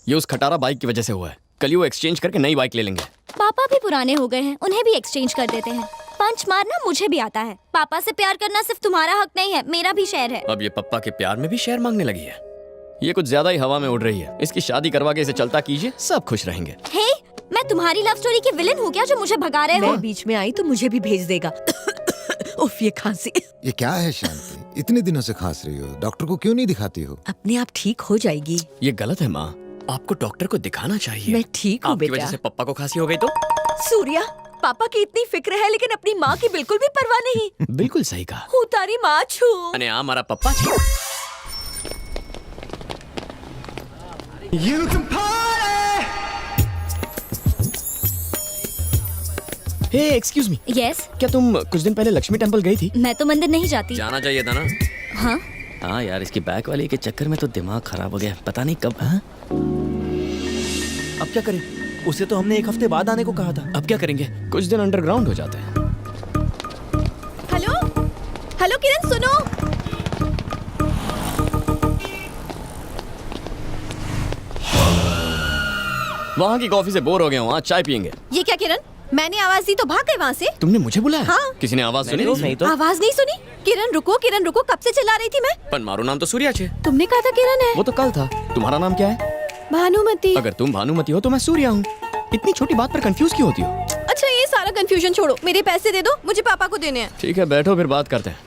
ये उस खटारा बाइक की वजह से हुआ है। कल ही वो एक्सचेंज करके नई बाइक ले लेंगे। पापा भी पुराने हो गए हैं, उन्हें भी एक्सचेंज कर देते हैं। पंच मारना मुझे भी आता है। पापा से प्यार करना सिर्फ तुम्हारा हक नहीं है, मेरा भी शेयर है। अब ये पप्पा के प्यार में भी शेयर मांगने लगी है। ये कुछ ज्यादा ही हवा में उड़ रही है। इसकी शादी करवा के इसे चलता कीजिए, सब खुश रहेंगे। हे, मैं तुम्हारी लव स्टोरी की विलेन हूँ क्या जो मुझे भगा रहे हो? मैं बीच में आई तो मुझे भी भेज देगा। उफ, ये खांसी। ये क्या है शांति, इतने दिनों से खांस रही हो, डॉक्टर को क्यों नहीं दिखाती हो? अपने आप ठीक हो जाएगी। ये गलत है माँ, आपको डॉक्टर को दिखाना चाहिए। मैं ठीक हूँ आपकी बेटा। वजह से पप्पा को खांसी हो गई तो? सूर्या, पापा की इतनी फिक्र है लेकिन अपनी माँ की बिल्कुल भी परवाह नहीं। बिल्कुल सही कहा। हूँ तारी माँ छू। अरे हाँ, हमारा पप्पा छू। हे एक्सक्यूज मी, यस, क्या तुम कुछ दिन पहले लक्ष्मी टेंपल गई थी? मैं तो मंदिर नहीं जाती। जाना चाहिए था ना। हाँ, हाँ यार, इसकी बैक वाली के चक्कर में तो दिमाग खराब हो गया। पता नहीं कब। हाँ? अब क्या करें? उसे तो हमने एक हफ्ते बाद आने को कहा था। अब क्या करेंगे? कुछ दिन अंडरग्राउंड हो जाते हैं। हेलो हेलो किरण, सुनो। वहाँ की कॉफी से बोर हो गया हूँ, आज चाय पियेंगे। ये क्या किरण, मैंने आवाज दी तो भाग गए वहाँ से? तुमने मुझे बुलाया? हाँ। किसी ने आवाज सुनी? नहीं तो आवाज नहीं सुनी? किरण रुको, कब से चिल्ला रही थी मैं? पर मारो नाम तो सूर्या छे। तुमने कहा था किरण है। वो तो कल था। तुम्हारा नाम क्या है? भानुमति। अगर तुम भानुमति हो तो मैं सूर्या हूँ। इतनी छोटी बात पर कंफ्यूज क्यों होती हो? अच्छा, ये सारा कंफ्यूजन छोड़ो, मेरे पैसे दे दो, मुझे पापा को देने हैं। ठीक है, बैठो फिर बात करते हैं।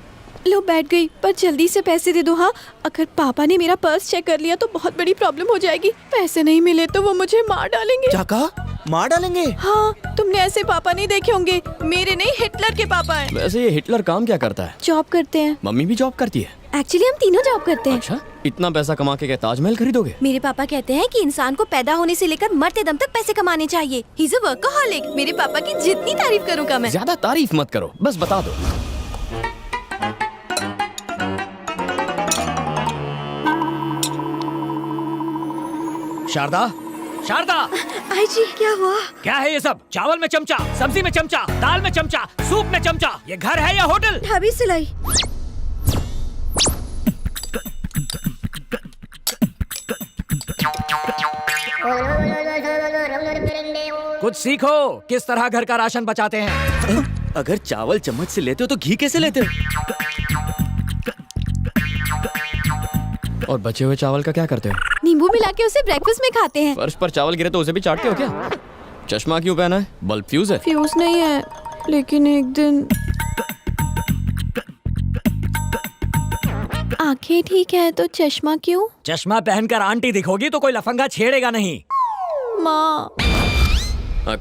लो बैठ गई, पर जल्दी से पैसे दे दो। हाँ, अगर पापा ने मेरा पर्स चेक कर लिया तो बहुत बड़ी प्रॉब्लम हो जाएगी। पैसे नहीं मिले तो वो मुझे मार डालेंगे। क्या कहा? मार डालेंगे? हाँ, तुमने ऐसे पापा नहीं देखे होंगे। मेरे नहीं, हिटलर के पापा हैं। वैसे ये हिटलर काम क्या करता है? जॉब करते हैं। मम्मी भी जॉब करती है? एक्चुअली हम तीनों जॉब करते हैं। अच्छा, इतना पैसा कमा के क्या ताजमहल खरीदोगे? मेरे पापा कहते हैं कि इंसान को पैदा होने से लेकर मरते दम तक पैसे कमाने चाहिए। He is a workaholic. मेरे पापा की जितनी तारीफ करूँगा मैं। ज्यादा तारीफ मत करो, बस बता दो। शारदा, शारदा, आई जी, क्या हुआ? क्या है ये सब? चावल में चमचा, सब्जी में चमचा, दाल में चमचा, सूप में चमचा। ये घर है या होटल? ढाबी सिलाई। कुछ सीखो, किस तरह घर का राशन बचाते हैं। अगर चावल चम्मच से लेते हो तो घी कैसे लेते हो? और बचे हुए चावल का क्या करते हो? नींबू मिला के उसे ब्रेकफास्ट में खाते हैं। फर्श पर चावल गिरे तो उसे भी चाटते हो क्या? चश्मा क्यों पहना है? बल्ब फ्यूज है? फ्यूज नहीं है, लेकिन एक दिन आंखें ठीक है तो चश्मा क्यों? चश्मा पहनकर आंटी दिखोगी तो कोई लफंगा छेड़ेगा नहीं। माँ,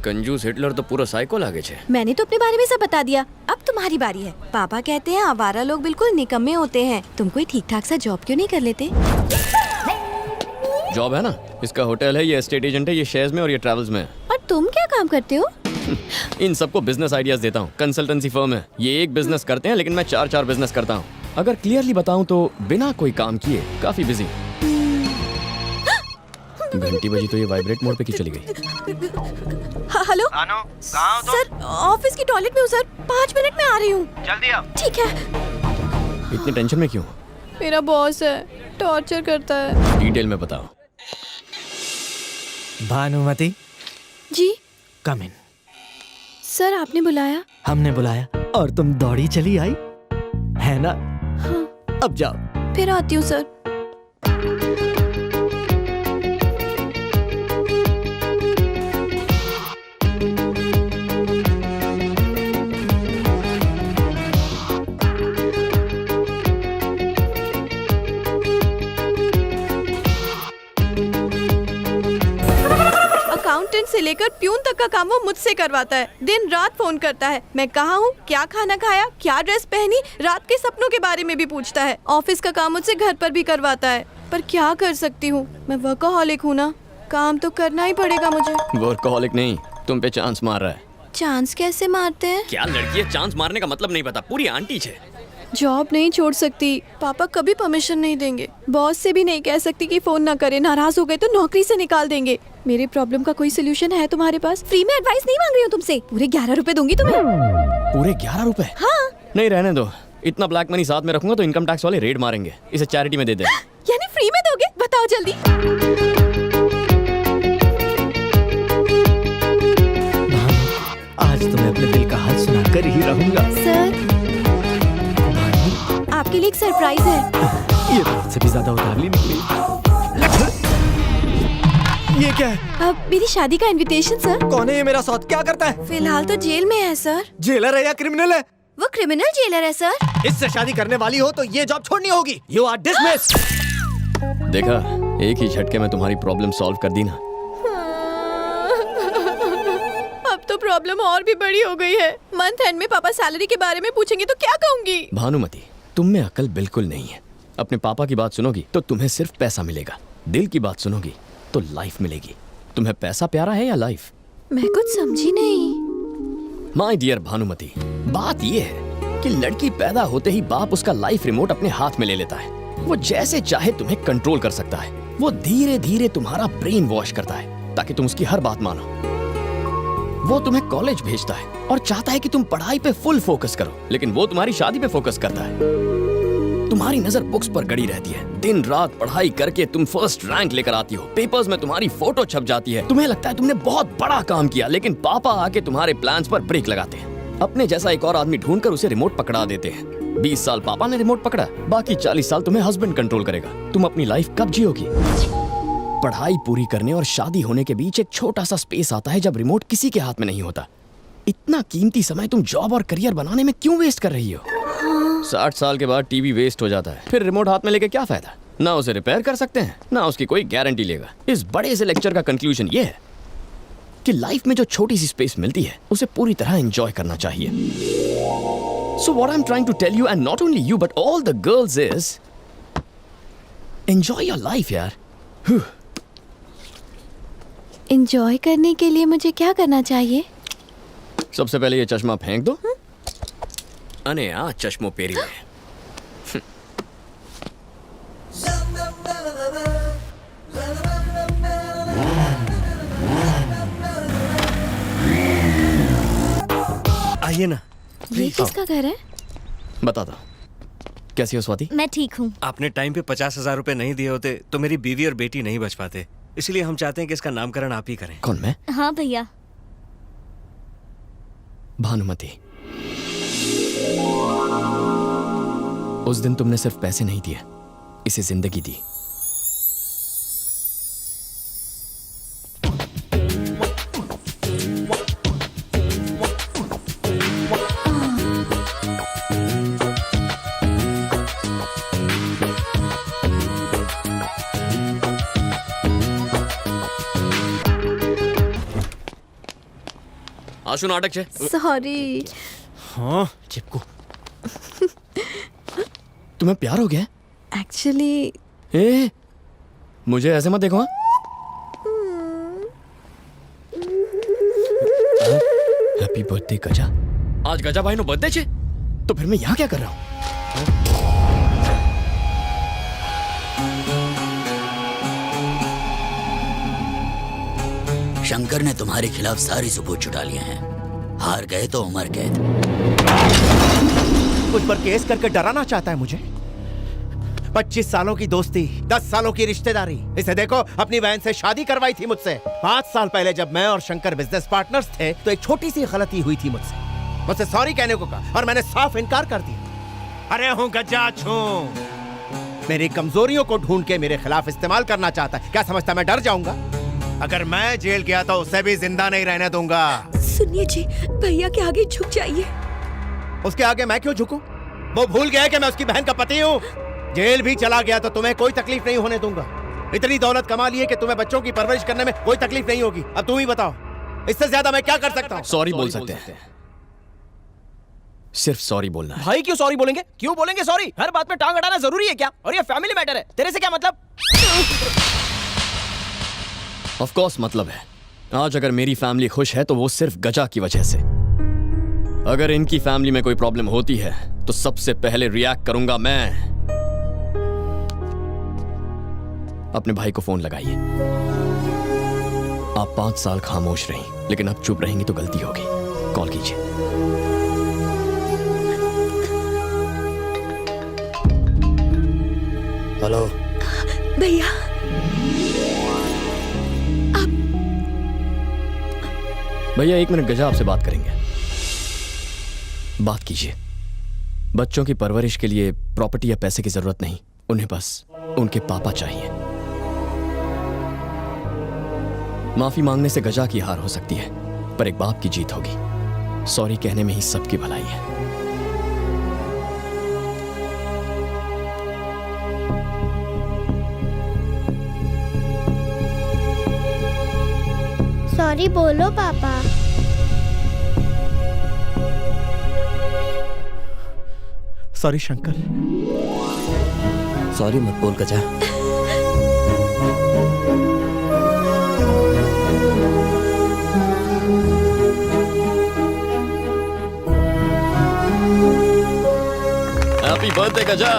कंजूस हिटलर तो पूरा साइको लागे छे। मैंने तो अपने बारे में सब बता दिया, अब तुम्हारी बारी है। पापा कहते हैं आवारा लोग बिल्कुल निकम्मे होते हैं। तुम कोई ठीक ठाक सा जॉब क्यों नहीं कर लेते? जॉब है ना, इसका होटल है, ये एस्टेट एजेंट है, ये शेयर्स में और ये ट्रैवल्स में है। और तुम क्या काम करते हो? इन सबको बिजनेस आइडियाज देता हूँ। कंसल्टेंसी फर्म है, ये एक बिजनेस करते हैं लेकिन मैं चार बिजनेस करता हूँ। अगर क्लियरली बताऊँ तो बिना कोई काम किए काफी बिजी। घंटी बजी तो ये वाइब्रेट मोड पे क्यों चली गई? हेलो कहाँ हो तुम? सर, ऑफिस की टॉयलेट में हूँ सर, 5 मिनट में आ रही हूँ। जल्दी आओ। ठीक है। इतनी टेंशन में क्यों? मेरा बॉस है, टॉर्चर करता है। डिटेल में बताओ। भानुमति, जी कम इन। सर, आपने बुलाया? हमने बुलाया और तुम दौड़ी चली आई, है ना? हाँ। अब जाओ। फिर आती हूँ सर। अकाउंटेंट से लेकर प्यून तक का काम वो मुझसे करवाता है। दिन रात फोन करता है, मैं कहाँ हूँ, क्या खाना खाया, क्या ड्रेस पहनी, रात के सपनों के बारे में भी पूछता है। ऑफिस का काम मुझसे घर पर भी करवाता है, पर क्या कर सकती हूँ, मैं वर्कaholic हूँ ना, काम तो करना ही पड़ेगा मुझे। वर्कaholic नहीं, तुम पे चांस मार रहा है। चांस कैसे मारते हैं? क्या लड़की है, चांस मारने का मतलब नहीं पता, पूरी आंटी छे। जॉब नहीं छोड़ सकती, पापा कभी परमिशन नहीं देंगे। बॉस से भी नहीं कह सकती कि फोन ना करे, नाराज हो गए तो नौकरी से निकाल देंगे। मेरे प्रॉब्लम का कोई सोल्यूशन है तुम्हारे पास? फ्री में एडवाइस नहीं मांग रही हूँ तुमसे, पूरे 11 रुपए दूंगी तुम्हें। पूरे 11 रुपए? हाँ। नहीं, रहने दो। इतना ब्लैक मनी साथ में रखूंगा तो इनकम टैक्स वाले रेड मारेंगे। इसे चैरिटी में दे दे। यानी फ्री में दोगे? बताओ जल्दी। आपके लिए एक सरप्राइज है। ये बात से भी ज्यादा उतावली निकली। ये क्या है? अब मेरी शादी का इनविटेशन सर। कौन है ये मेरा साथ? क्या करता है? फिलहाल तो जेल में है सर। जेलर है या क्रिमिनल है? वो क्रिमिनल जेलर है सर। इससे शादी करने वाली हो तो ये जॉब छोड़नी होगी। You are dismiss. देखा, एक ही झटके में तुम्हारी प्रॉब्लम सॉल्व कर दी ना। अब तो प्रॉब्लम और भी बड़ी हो गई है। मंथ एंड में पापा सैलरी के बारे में पूछेंगे तो क्या कहूँगी? भानुमति, तुम में अकल बिल्कुल नहीं है। अपने पापा की बात सुनोगी तो तुम्हें सिर्फ पैसा मिलेगा, दिल की बात सुनोगी तो लाइफ मिलेगी। तुम्हें पैसा प्यारा है या लाइफ? मैं कुछ समझी नहीं। माय डियर भानुमति, बात यह है कि लड़की पैदा होते ही बाप उसका लाइफ रिमोट अपने हाथ में ले लेता है। वो जैसे चाहे तुम्हें कंट्रोल कर सकता है। वो धीरे धीरे तुम्हारा ब्रेन वॉश करता है ताकि तुम उसकी हर बात मानो। वो तुम्हें कॉलेज भेजता है और चाहता है कि तुम पढ़ाई पे फुल फोकस करो, लेकिन वो तुम्हारी शादी पे फोकस करता है। तुम्हारी नजर बुक्स पर गड़ी रहती है। दिन रात पढ़ाई करके तुम फर्स्ट रैंक लेकर आती हो, पेपर्स में तुम्हारी फोटो छप जाती है। तुम्हें लगता है तुमने बहुत बड़ा काम किया, लेकिन पापा आके तुम्हारे प्लान्स पर ब्रेक लगाते हैं। अपने जैसा एक और आदमी ढूंढकर उसे रिमोट पकड़ा देते हैं। 20 साल पापा ने रिमोट पकड़ा, बाकी 40 साल तुम्हें हस्बैंड कंट्रोल करेगा। तुम अपनी लाइफ कब जियोगी? पढ़ाई पूरी करने और शादी होने के बीच एक छोटा सा स्पेस आता है जब रिमोट किसी के हाथ में नहीं होता। इतना कीमती समय तुम जॉब और करियर बनाने में क्यों वेस्ट कर रही हो? 60 साल के बाद टीवी वेस्ट हो जाता है, फिर रिमोट हाथ में लेके क्या फायदा? ना उसे रिपेयर कर सकते हैं, ना उसकी कोई गारंटी लेगा। इस बड़े से लेक्चर का कंक्लूजन ये है कि लाइफ में जो छोटी सी स्पेस मिलती है उसे पूरी तरह एंजॉय करना चाहिए। So what I'm trying to tell you, and not only you but all the girls, is enjoy your life, यार। एंजॉय करने के लिए मुझे क्या करना चाहिए? सबसे पहले ये चश्मा फेंक दो। अने आ चश्मो पेरी में। आइए ना। ये किसका घर है? बता दो, कैसी हो स्वाति? मैं ठीक हूँ। आपने टाइम पे 50,000 रुपए नहीं दिए होते तो मेरी बीवी और बेटी नहीं बच पाते, इसलिए हम चाहते हैं कि इसका नामकरण आप ही करें। कौन, मैं? हाँ भैया। भानुमति, उस दिन तुमने सिर्फ पैसे नहीं दिए, इसे जिंदगी दी। आशु नाटक छे। सॉरी। हाँ, चिपकू। तुम्हें प्यार हो गया? एक्चुअली ए, मुझे ऐसे मत देखो। हाँ? हैप्पी बर्थडे गजा। आज गजा भाई नो बर्थडे छे, तो फिर मैं यहाँ क्या कर रहा हूँ? शंकर ने तुम्हारे खिलाफ सारी सबूत जुटा लिए हैं। हार गए तो उम्र कैद। मुझ पर केस करके डराना चाहता है मुझे। 25 सालों की दोस्ती, 10 सालों की रिश्तेदारी। इसे देखो, अपनी बहन से शादी करवाई थी मुझसे। 5 साल पहले जब मैं और शंकर बिजनेस पार्टनर्स थे तो एक छोटी सी गलती हुई थी मुझसे सॉरी कहने को कहा और मैंने साफ इनकार कर दिया। अरे हूँ गजा छू, मेरी कमजोरियों को ढूंढ के मेरे खिलाफ इस्तेमाल करना चाहता है। क्या समझता मैं डर जाऊंगा? अगर मैं जेल गया तो उसे भी जिंदा नहीं रहने दूंगा। सुनिए जी, भैया के आगे झुक जाइए। उसके आगे मैं क्यों झुकूं? वो भूल गया कि मैं उसकी बहन का पति हूँ। जेल भी चला गया तो तुम्हें कोई तकलीफ नहीं होने दूंगा। इतनी दौलत कमा ली है कि तुम्हें बच्चों की परवरिश करने में कोई तकलीफ नहीं होगी। अब तुम ही बताओ, इससे ज्यादा मैं क्या कर सकता हूँ? सॉरी बोल सकते हैं, सिर्फ सॉरी बोलना है। भाई क्यों सॉरी बोलेंगे? क्यों बोलेंगे सॉरी? हर बात में टांग अड़ाना जरूरी है क्या? और ये फैमिली मैटर है, तेरे से क्या मतलब? ऑफ कोर्स मतलब है। आज अगर मेरी फैमिली खुश है तो वो सिर्फ गजा की वजह से। अगर इनकी फैमिली में कोई प्रॉब्लम होती है तो सबसे पहले रिएक्ट करूंगा मैं। अपने भाई को फोन लगाइए। आप 5 साल खामोश रही, लेकिन अब चुप रहेंगी तो गलती होगी। कॉल कीजिए। हेलो भैया, भैया 1 मिनट, गजा आपसे बात करेंगे। बात कीजिए। बच्चों की परवरिश के लिए प्रॉपर्टी या पैसे की जरूरत नहीं, उन्हें बस उनके पापा चाहिए। माफी मांगने से गजा की हार हो सकती है, पर एक बाप की जीत होगी। सॉरी कहने में ही सबकी भलाई है। सॉरी बोलो पापा। सॉरी शंकर। सॉरी मत बोल गजा। हैप्पी बर्थडे गजा।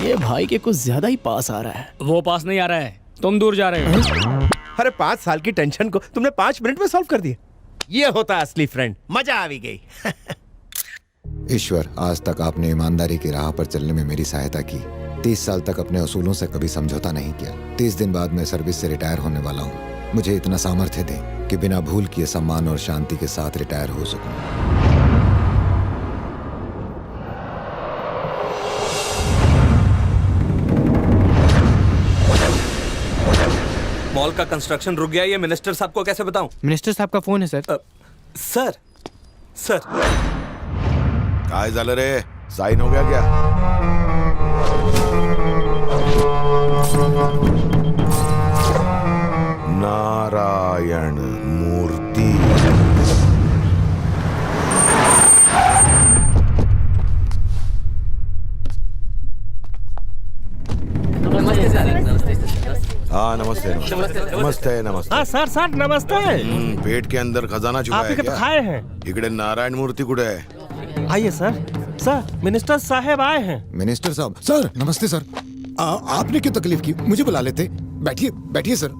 ये भाई के कुछ ज्यादा ही पास आ रहा है। वो पास नहीं आ रहा है, तुम दूर जा रहे हो। अरे 5 साल की टेंशन को तुमने 5 मिनट में सॉल्व कर दिया। ये होता असली फ्रेंड। मजा आ भी गई। ईश्वर, आज तक आपने ईमानदारी की राह पर चलने में मेरी सहायता की। 30 साल तक अपने असूलों से कभी समझौता नहीं किया। 30 दिन बाद मैं सर्विस से रिटायर होने वाला हूँ। मुझे इतना सामर्थ्य दें कि बिना भूल किए सम्मान और शांति के साथ रिटायर हो सकूं। मॉल का कंस्ट्रक्शन रुक गया, ये मिनिस्टर साहब को कैसे बताऊं? मिनिस्टर साहब का फोन है सर। सर काय झालं रे? साइन हो गया क्या? नारायण मूर्ति। हाँ नमस्ते नमस्ते नमस्ते। हाँ सर नमस्ते। पेट के अंदर खजाना छुपा है क्या? खाए हैं। इकडे नारायण मूर्ति कुठे आहे? आइए सर मिनिस्टर साहब आए हैं। मिनिस्टर साहब, सर नमस्ते सर। आपने क्यों तकलीफ की? मुझे बुला लेते। बैठिए बैठिए सर।